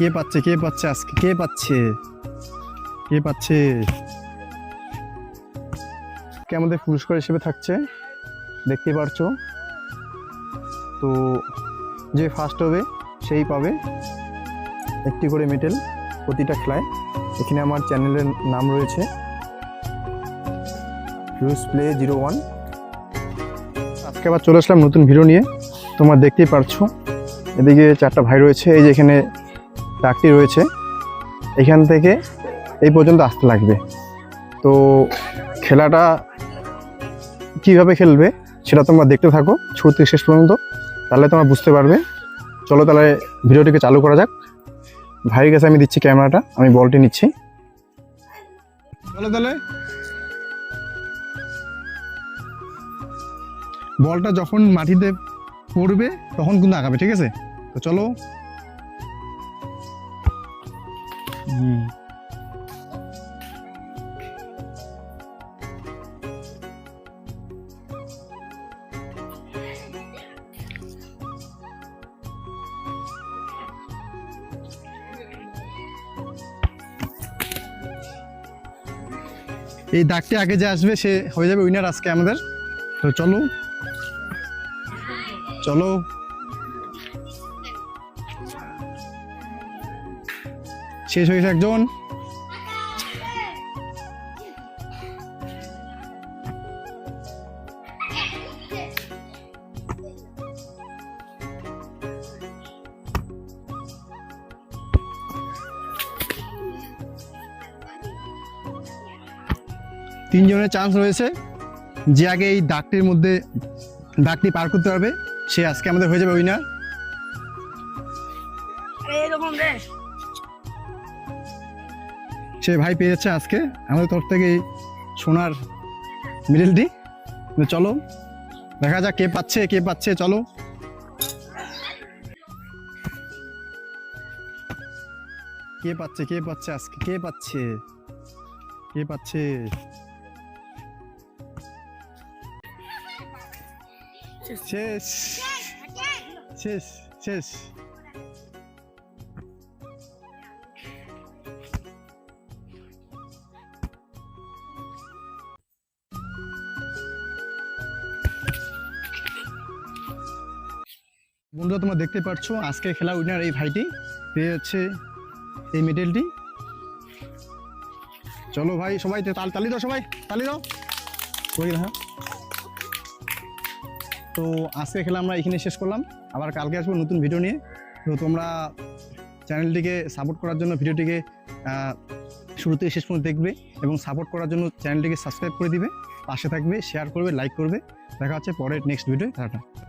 কে পাচ্ছে আজকে কে পাচ্ছে কে আমাদের পুরস্কার হিসেবে থাকছে দেখতে পারছো। তো যে ফার্স্ট হবে সেই পাবে একটি করে মেডেল প্রতিটা খেলায়। এখানে আমার চ্যানেলের নাম রয়েছে রুস প্লে 01। আজকে আবার চলে আসলাম নতুন ভিডিও নিয়ে। তোমরা দেখতেই পারছো এদিকে 4টা ভাই রয়েছে, এই যে এখানে ডাকটি রয়েছে, এখান থেকে এই পর্যন্ত আসতে লাগবে। তো খেলাটা কিভাবে খেলবে সেটা তোমরা দেখতে থাকো শুরু থেকে শেষ পর্যন্ত, তাহলে তোমরা বুঝতে পারবে। চলো তাহলে ভিডিওটিকে চালু করা যাক। ভাইয়ের কাছে আমি দিচ্ছি ক্যামেরাটা, আমি বলটি নিচ্ছি। চলো তাহলে বলটা যখন মাটিতে পড়বে তখন কিন্তু আগাবে, ঠিক আছে? তো চলো। এই দাগটি আগে যে আসবে সে হয়ে যাবে উইনার আজকে আমাদের। তো চলো চলো শেষ হয়েছে একজন। তিনজনের চান্স রয়েছে, যে আগে এই দাগটির মধ্যে দাগটি পার করতে পারবে সে আজকে আমাদের হয়ে যাবে উইনার। সে ভাই পেয়ে যাচ্ছে আজকে আমাদের তরফ থেকে এই সোনার মেডেলটি। চলো দেখা যাক কে পাচ্ছে। চলো কে পাচ্ছে আজকে কে পাচ্ছে শেষ শেষ শেষ। বন্ধুরা তোমরা দেখতে পাচ্ছ আজকে খেলা উইনার এই ভাইটি পেয়ে যাচ্ছে এই মেডেলটি। চলো ভাই সবাই তালি দাও, সবাই তালি দাও। হ্যাঁ, তো আজকে খেলা আমরা এখানে শেষ করলাম, আবার কালকে আসবো নতুন ভিডিও নিয়ে। তো তোমরা চ্যানেলটিকে সাপোর্ট করার জন্য ভিডিওটিকে শুরু থেকে শেষ পর্যন্ত দেখবে এবং সাপোর্ট করার জন্য চ্যানেলটিকে সাবস্ক্রাইব করে দিবে, পাশে থাকবে, শেয়ার করবে, লাইক করবে। দেখা হচ্ছে পরের নেক্সট ভিডিও। টাটা।